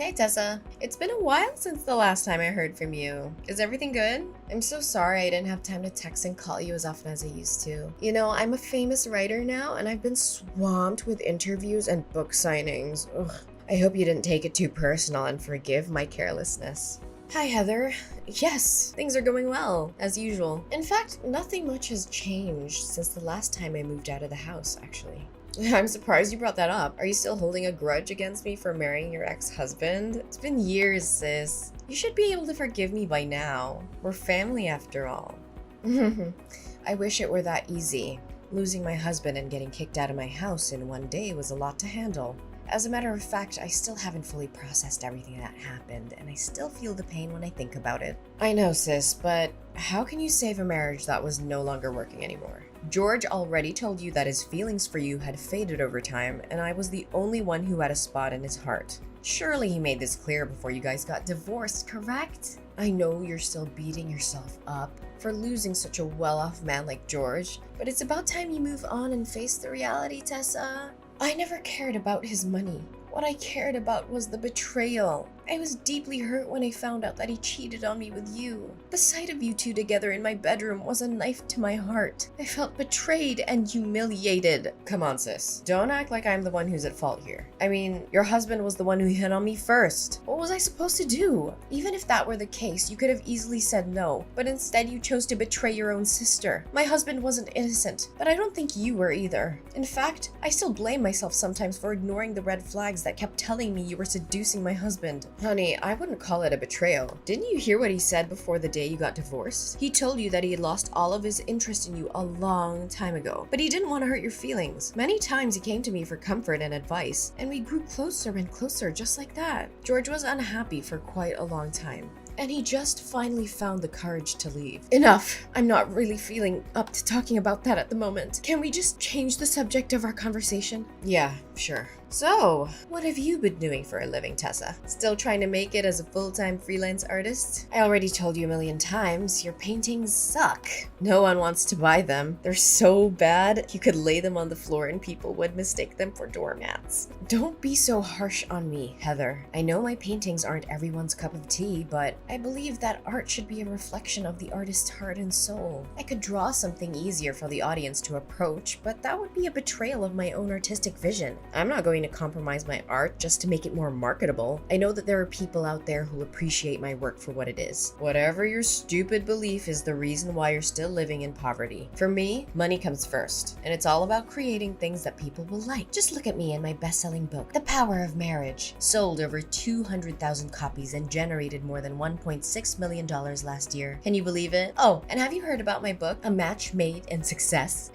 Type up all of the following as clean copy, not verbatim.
Hey Tessa, it's been a while since the last time I heard from you. Is everything good? I'm so sorry I didn't have time to text and call you as often as I used to. You know, I'm a famous writer now and I've been swamped with interviews and book signings. Ugh. I hope you didn't take it too personal and forgive my carelessness. Hi Heather. Yes, things are going well, as usual. In fact, nothing much has changed since the last time I moved out of the house, actually. I'm surprised you brought that up. Are you still holding a grudge against me for marrying your ex-husband? It's been years, sis. You should be able to forgive me by now. We're family after all. I wish it were that easy. Losing my husband and getting kicked out of my house in one day was a lot to handle. As a matter of fact, I still haven't fully processed everything that happened, and I still feel the pain when I think about it. I know, sis, but how can you save a marriage that was no longer working anymore? George already told you that his feelings for you had faded over time, and I was the only one who had a spot in his heart. Surely he made this clear before you guys got divorced, correct? I know you're still beating yourself up for losing such a well-off man like George, but it's about time you move on and face the reality, Tessa. I never cared about his money. What I cared about was the betrayal. I was deeply hurt when I found out that he cheated on me with you. The sight of you two together in my bedroom was a knife to my heart. I felt betrayed and humiliated. Come on, sis. Don't act like I'm the one who's at fault here. I mean, your husband was the one who hit on me first. What was I supposed to do? Even if that were the case, you could have easily said no, but instead you chose to betray your own sister. My husband wasn't innocent, but I don't think you were either. In fact, I still blame myself sometimes for ignoring the red flags that kept telling me you were seducing my husband. Honey, I wouldn't call it a betrayal. Didn't you hear what he said before the day you got divorced? He told you that he had lost all of his interest in you a long time ago, but he didn't want to hurt your feelings. Many times he came to me for comfort and advice, and we grew closer and closer just like that. George was unhappy for quite a long time, and he just finally found the courage to leave. Enough! I'm not really feeling up to talking about that at the moment. Can we just change the subject of our conversation? Yeah, sure. So, what have you been doing for a living, Tessa? Still trying to make it as a full-time freelance artist? I already told you a million times, your paintings suck. No one wants to buy them. They're so bad, you could lay them on the floor and people would mistake them for doormats. Don't be so harsh on me, Heather. I know my paintings aren't everyone's cup of tea, but I believe that art should be a reflection of the artist's heart and soul. I could draw something easier for the audience to approach, but that would be a betrayal of my own artistic vision. I'm not going to compromise my art just to make it more marketable. I know that there are people out there who'll appreciate my work for what it is. Whatever your stupid belief is the reason why you're still living in poverty. For me, money comes first, and it's all about creating things that people will like. Just look at me and my best-selling book, The Power of Marriage. Sold over 200,000 copies and generated more than $1.6 million last year. Can you believe it? Oh, and have you heard about my book, A Match Made in Success?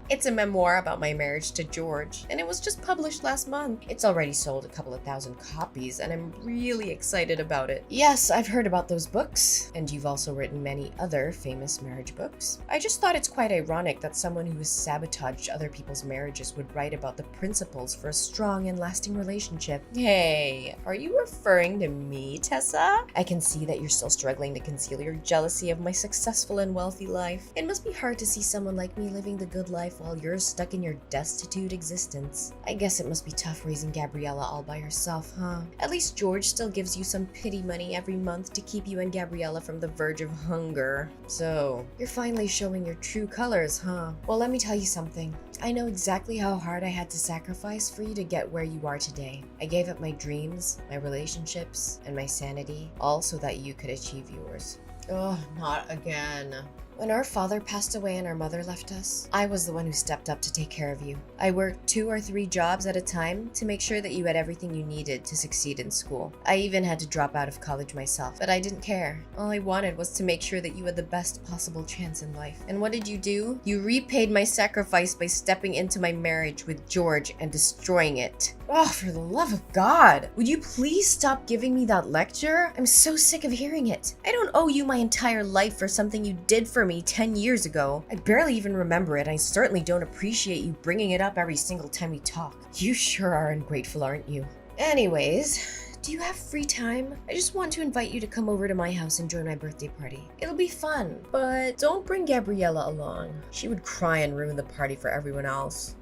It's a memoir about my marriage to George, and it was just published last month. It's already sold a couple of thousand copies, and I'm really excited about it. Yes, I've heard about those books, and you've also written many other famous marriage books. I just thought it's quite ironic that someone who has sabotaged other people's marriages would write about the principles for a strong and lasting relationship. Hey, are you referring to me, Tessa? I can see that you're still struggling to conceal your jealousy of my successful and wealthy life. It must be hard to see someone like me living the good life while you're stuck in your destitute existence. I guess it must be tough raising Gabriella all by yourself, huh? At least George still gives you some pity money every month to keep you and Gabriella from the verge of hunger. So, you're finally showing your true colors, huh? Well, let me tell you something. I know exactly how hard I had to sacrifice for you to get where you are today. I gave up my dreams, my relationships, and my sanity, all so that you could achieve yours. Oh, not again. When our father passed away and our mother left us, I was the one who stepped up to take care of you. I worked 2 or 3 jobs at a time to make sure that you had everything you needed to succeed in school. I even had to drop out of college myself, but I didn't care. All I wanted was to make sure that you had the best possible chance in life. And what did you do? You repaid my sacrifice by stepping into my marriage with George and destroying it. Oh, for the love of God! Would you please stop giving me that lecture? I'm so sick of hearing it. I don't owe you my entire life for something you did for me 10 years ago. I barely even remember it. I certainly don't appreciate you bringing it up every single time we talk. You sure are ungrateful, aren't you? Anyways, do you have free time? I just want to invite you to come over to my house and join my birthday party. It'll be fun, but don't bring Gabriella along. She would cry and ruin the party for everyone else.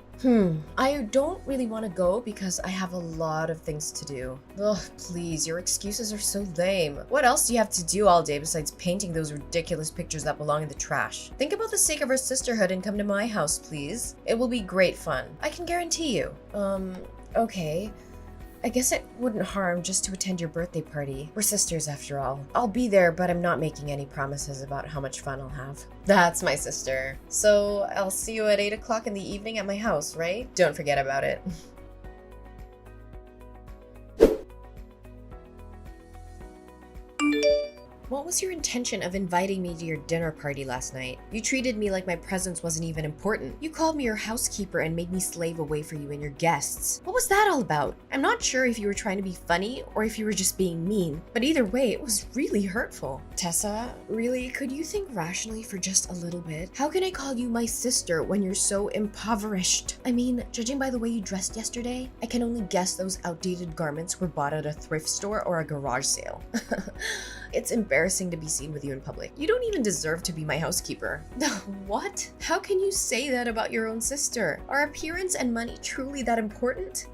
I don't really want to go because I have a lot of things to do. Ugh, please, your excuses are so lame. What else do you have to do all day besides painting those ridiculous pictures that belong in the trash? Think about the sake of our sisterhood and come to my house, please. It will be great fun. I can guarantee you. Okay. I guess it wouldn't harm just to attend your birthday party. We're sisters after all. I'll be there, but I'm not making any promises about how much fun I'll have. That's my sister. So I'll see you at 8 o'clock in the evening at my house, right? Don't forget about it. What was your intention of inviting me to your dinner party last night? You treated me like my presence wasn't even important. You called me your housekeeper and made me slave away for you and your guests. What was that all about? I'm not sure if you were trying to be funny or if you were just being mean, but either way, it was really hurtful. Tessa, really, could you think rationally for just a little bit? How can I call you my sister when you're so impoverished? I mean, judging by the way you dressed yesterday, I can only guess those outdated garments were bought at a thrift store or a garage sale. It's embarrassing to be seen with you in public. You don't even deserve to be my housekeeper. What? How can you say that about your own sister? Are appearance and money truly that important?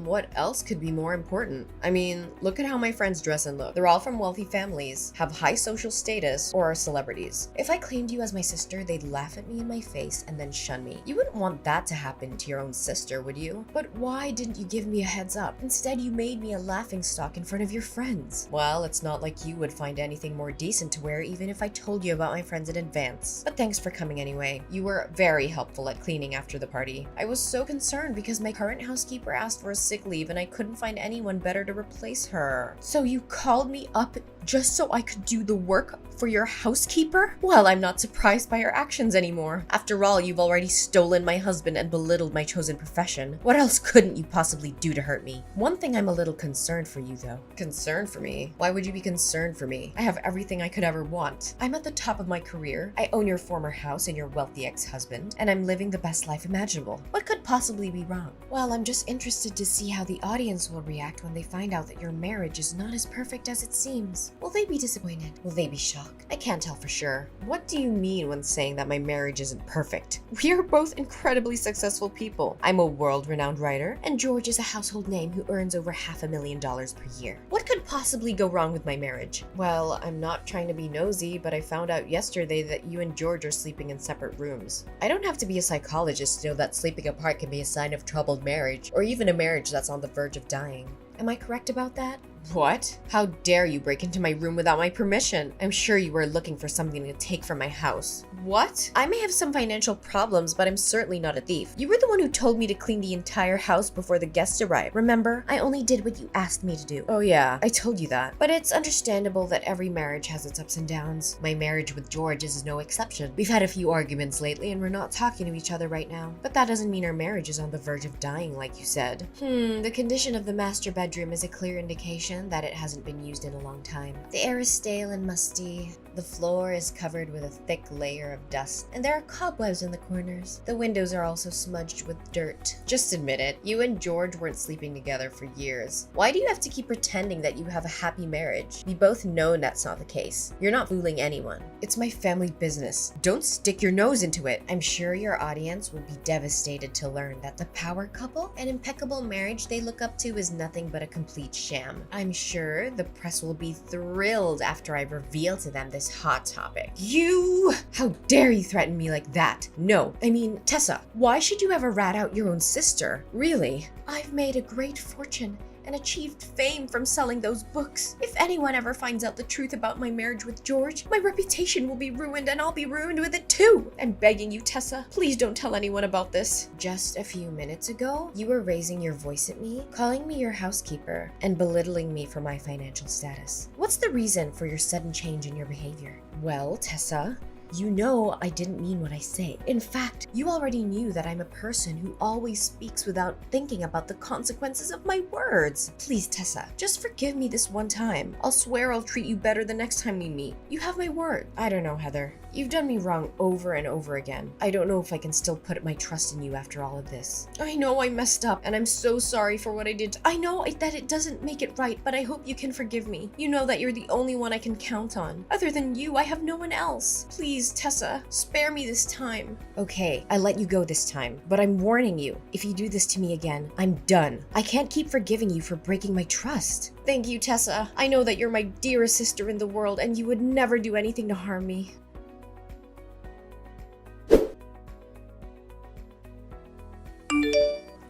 What else could be more important? I mean, look at how my friends dress and look. They're all from wealthy families, have high social status, or are celebrities. If I claimed you as my sister, they'd laugh at me in my face and then shun me. You wouldn't want that to happen to your own sister, would you? But why didn't you give me a heads up? Instead, you made me a laughingstock in front of your friends. Well, it's not like you would find anything more decent to wear even if I told you about my friends in advance. But thanks for coming anyway. You were very helpful at cleaning after the party. I was so concerned because my current housekeeper asked for a sick leave and I couldn't find anyone better to replace her. So you called me up just so I could do the work for your housekeeper? Well, I'm not surprised by your actions anymore. After all, you've already stolen my husband and belittled my chosen profession. What else couldn't you possibly do to hurt me? One thing I'm a little concerned for you, though. Concerned for me? Why would you be concerned for me? I have everything I could ever want. I'm at the top of my career. I own your former house and your wealthy ex-husband, and I'm living the best life imaginable. What could possibly be wrong? Well, I'm just interested to see how the audience will react when they find out that your marriage is not as perfect as it seems. Will they be disappointed? Will they be shocked? I can't tell for sure. What do you mean when saying that my marriage isn't perfect? We are both incredibly successful people. I'm a world-renowned writer, and George is a household name who earns over $500,000 per year. What could possibly go wrong with my marriage? Well, I'm not trying to be nosy, but I found out yesterday that you and George are sleeping in separate rooms. I don't have to be a psychologist to know that sleeping apart can be a sign of troubled marriage, or even a marriage that's on the verge of dying. Am I correct about that? What? How dare you break into my room without my permission? I'm sure you were looking for something to take from my house. What? I may have some financial problems, but I'm certainly not a thief. You were the one who told me to clean the entire house before the guests arrived. Remember? I only did what you asked me to do. Oh yeah, I told you that. But it's understandable that every marriage has its ups and downs. My marriage with George is no exception. We've had a few arguments lately and we're not talking to each other right now. But that doesn't mean our marriage is on the verge of dying like you said. The condition of the master bedroom is a clear indication that it hasn't been used in a long time. The air is stale and musty. The floor is covered with a thick layer of dust, and there are cobwebs in the corners. The windows are also smudged with dirt. Just admit it, you and George weren't sleeping together for years. Why do you have to keep pretending that you have a happy marriage? We both know that's not the case. You're not fooling anyone. It's my family business. Don't stick your nose into it. I'm sure your audience will be devastated to learn that the power couple and impeccable marriage they look up to is nothing but a complete sham. I'm sure the press will be thrilled after I reveal to them this hot topic. You! How dare you threaten me like that? No, I mean, Tessa, why should you ever rat out your own sister? Really? I've made a great fortune and achieved fame from selling those books. If anyone ever finds out the truth about my marriage with George, my reputation will be ruined and I'll be ruined with it too. I'm begging you, Tessa, please don't tell anyone about this. Just a few minutes ago, you were raising your voice at me, calling me your housekeeper, and belittling me for my financial status. What's the reason for your sudden change in your behavior? Well, Tessa, you know I didn't mean what I say. In fact, you already knew that I'm a person who always speaks without thinking about the consequences of my words. Please, Tessa, just forgive me this one time. I'll swear I'll treat you better the next time we meet. You have my word. I don't know, Heather. You've done me wrong over and over again. I don't know if I can still put my trust in you after all of this. I know I messed up, and I'm so sorry for what I did. I know that it doesn't make it right, but I hope you can forgive me. You know that you're the only one I can count on. Other than you, I have no one else. Please, Please, Tessa, spare me this time. Okay, I let you go this time, but I'm warning you, if you do this to me again, I'm done. I can't keep forgiving you for breaking my trust. Thank you, Tessa. I know that you're my dearest sister in the world and you would never do anything to harm me.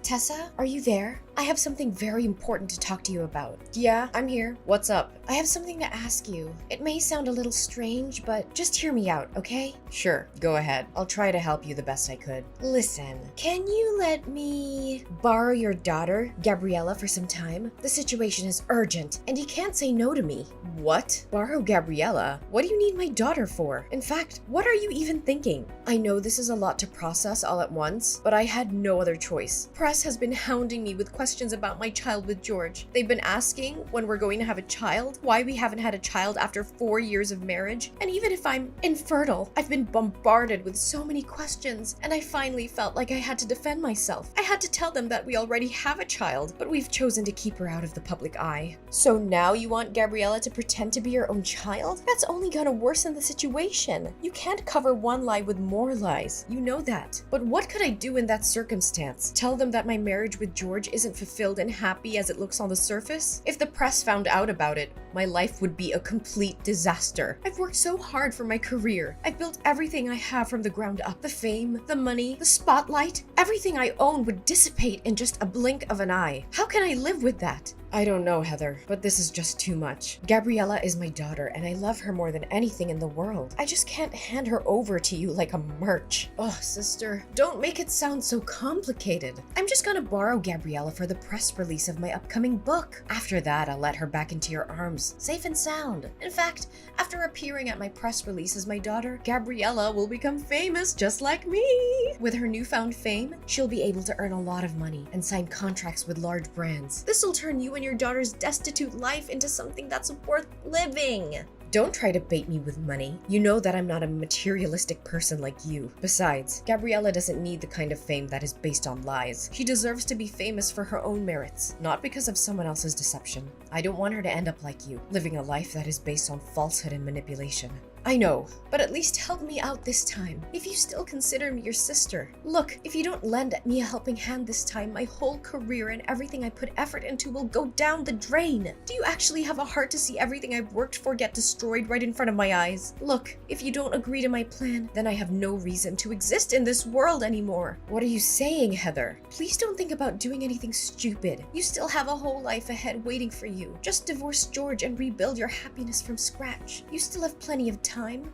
Tessa, are you there? I have something very important to talk to you about. Yeah, I'm here. What's up? I have something to ask you. It may sound a little strange, but just hear me out, okay? Sure, go ahead. I'll try to help you the best I could. Listen, can you let me borrow your daughter, Gabriella, for some time? The situation is urgent, and you can't say no to me. What? Borrow Gabriella? What do you need my daughter for? In fact, what are you even thinking? I know this is a lot to process all at once, but I had no other choice. Press has been hounding me with questions about my child with George. They've been asking when we're going to have a child, why we haven't had a child after 4 years of marriage, and even if I'm infertile. I've been bombarded with so many questions, and I finally felt like I had to defend myself. I had to tell them that we already have a child, but we've chosen to keep her out of the public eye. So now you want Gabriella to pretend to be your own child? That's only gonna worsen the situation. You can't cover one lie with more lies. You know that. But what could I do in that circumstance? Tell them that my marriage with George isn't fulfilled and happy as it looks on the surface? If the press found out about it, my life would be a complete disaster. I've worked so hard for my career. I've built everything I have from the ground up. The fame, the money, the spotlight, everything I own would dissipate in just a blink of an eye. How can I live with that? I don't know, Heather, but this is just too much. Gabriella is my daughter, and I love her more than anything in the world. I just can't hand her over to you like a merch. Oh, sister, don't make it sound so complicated. I'm just gonna borrow Gabriella for the press release of my upcoming book. After that, I'll let her back into your arms, safe and sound. In fact, after appearing at my press release as my daughter, Gabriella will become famous just like me. With her newfound fame, she'll be able to earn a lot of money and sign contracts with large brands. This will turn you and your daughter's destitute life into something that's worth living. Don't try to bait me with money. You know that I'm not a materialistic person like you. Besides, Gabriella doesn't need the kind of fame that is based on lies. She deserves to be famous for her own merits, not because of someone else's deception. I don't want her to end up like you, living a life that is based on falsehood and manipulation. I know, but at least help me out this time, if you still consider me your sister. Look, if you don't lend me a helping hand this time, my whole career and everything I put effort into will go down the drain. Do you actually have a heart to see everything I've worked for get destroyed right in front of my eyes? Look, if you don't agree to my plan, then I have no reason to exist in this world anymore. What are you saying, Heather? Please don't think about doing anything stupid. You still have a whole life ahead waiting for you. Just divorce George and rebuild your happiness from scratch. You still have plenty of time.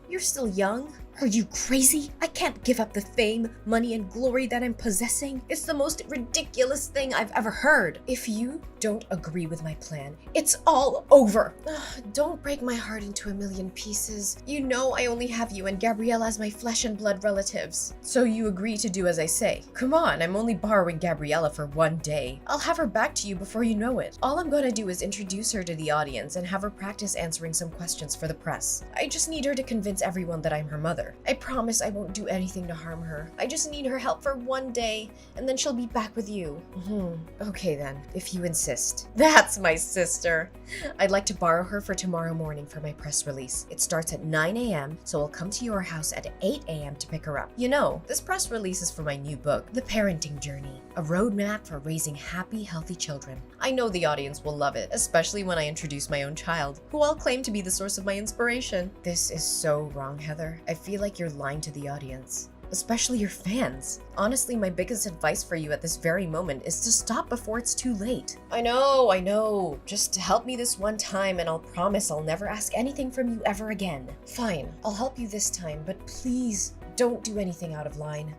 You're still young. Are you crazy? I can't give up the fame, money, and glory that I'm possessing. It's the most ridiculous thing I've ever heard. If you don't agree with my plan, it's all over. Don't break my heart into a million pieces. You know I only have you and Gabriella as my flesh and blood relatives. So you agree to do as I say. Come on, I'm only borrowing Gabriella for 1 day. I'll have her back to you before you know it. All I'm gonna do is introduce her to the audience and have her practice answering some questions for the press. I just need her to convince everyone that I'm her mother. I promise I won't do anything to harm her. I just need her help for 1 day, and then she'll be back with you. Okay then, if you insist. That's my sister. I'd like to borrow her for tomorrow morning for my press release. It starts at 9 a.m., so I'll come to your house at 8 a.m. to pick her up. You know, this press release is for my new book, The Parenting Journey, a roadmap for raising happy, healthy children. I know the audience will love it, especially when I introduce my own child, who I'll claim to be the source of my inspiration. This is so wrong, Heather. I feel like you're lying to the audience, especially your fans. Honestly, my biggest advice for you at this very moment is to stop before it's too late. I know. Just help me this one time and I'll promise I'll never ask anything from you ever again. Fine, I'll help you this time, but please don't do anything out of line.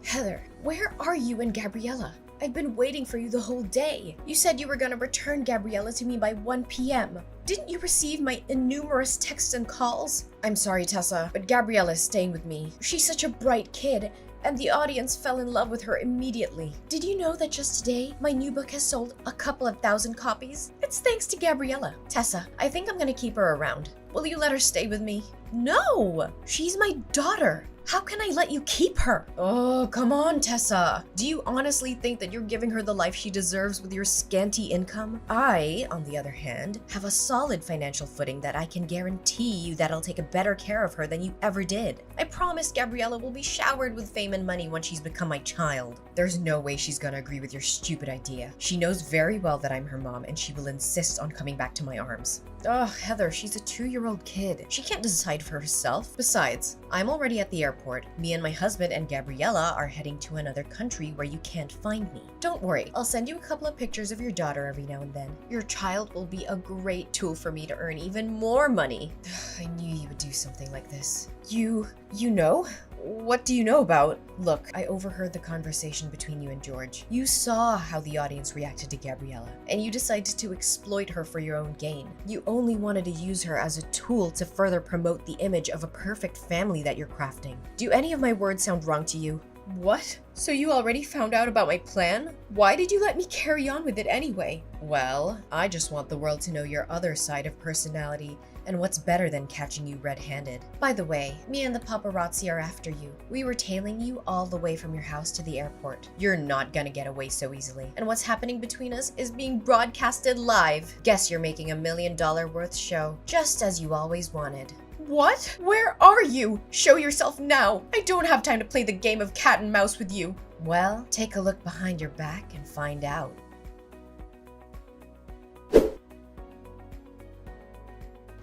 Heather, where are you and Gabriella? I've been waiting for you the whole day. You said you were gonna return Gabriella to me by 1 p.m. Didn't you receive my innumerous texts and calls? I'm sorry, Tessa, but Gabriella is staying with me. She's such a bright kid, and the audience fell in love with her immediately. Did you know that just today, my new book has sold a couple of thousand copies? It's thanks to Gabriella. Tessa, I think I'm gonna keep her around. Will you let her stay with me? No! She's my daughter. How can I let you keep her? Oh, come on, Tessa. Do you honestly think that you're giving her the life she deserves with your scanty income? I, on the other hand, have a solid financial footing that I can guarantee you that I'll take a better care of her than you ever did. I promise Gabriella will be showered with fame and money when she's become my child. There's no way she's gonna agree with your stupid idea. She knows very well that I'm her mom and she will insist on coming back to my arms. Ugh, Heather, she's a 2-year-old kid. She can't decide for herself. Besides, I'm already at the airport. Me and my husband and Gabriella are heading to another country where you can't find me. Don't worry, I'll send you a couple of pictures of your daughter every now and then. Your child will be a great tool for me to earn even more money. I knew you would do something like this. You know? What do you know about? Look, I overheard the conversation between you and George. You saw how the audience reacted to Gabriella, and you decided to exploit her for your own gain. You only wanted to use her as a tool to further promote the image of a perfect family that you're crafting. Do any of my words sound wrong to you? What? So you already found out about my plan? Why did you let me carry on with it anyway? Well, I just want the world to know your other side of personality, and what's better than catching you red-handed? By the way, me and the paparazzi are after you. We were tailing you all the way from your house to the airport. You're not gonna get away so easily. And what's happening between us is being broadcasted live. Guess you're making $1 million worth show, just as you always wanted. What? Where are you? Show yourself now. I don't have time to play the game of cat and mouse with you. Well, take a look behind your back and find out.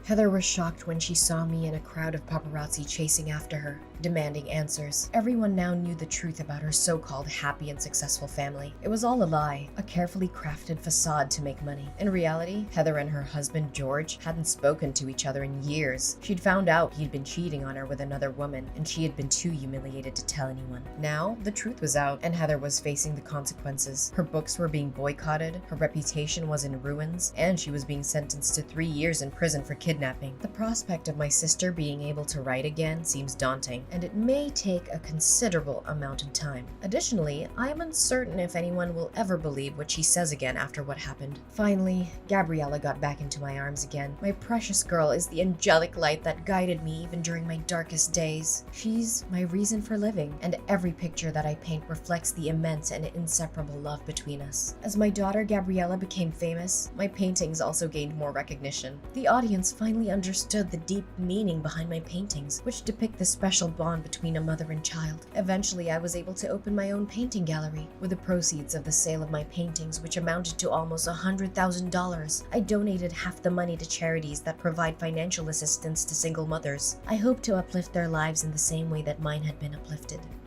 Heather was shocked when she saw me in a crowd of paparazzi chasing after her, demanding answers. Everyone now knew the truth about her so-called happy and successful family. It was all a lie, a carefully crafted facade to make money. In reality, Heather and her husband George hadn't spoken to each other in years. She'd found out he'd been cheating on her with another woman, and she had been too humiliated to tell anyone. Now, the truth was out, and Heather was facing the consequences. Her books were being boycotted, her reputation was in ruins, and she was being sentenced to 3 years in prison for kidnapping. The prospect of my sister being able to write again seems daunting, and it may take a considerable amount of time. Additionally, I am uncertain if anyone will ever believe what she says again after what happened. Finally, Gabriella got back into my arms again. My precious girl is the angelic light that guided me even during my darkest days. She's my reason for living, and every picture that I paint reflects the immense and inseparable love between us. As my daughter Gabriella became famous, my paintings also gained more recognition. The audience finally understood the deep meaning behind my paintings, which depict the special bond between a mother and child. Eventually, I was able to open my own painting gallery. With the proceeds of the sale of my paintings, which amounted to almost $100,000, I donated half the money to charities that provide financial assistance to single mothers. I hope to uplift their lives in the same way that mine had been uplifted.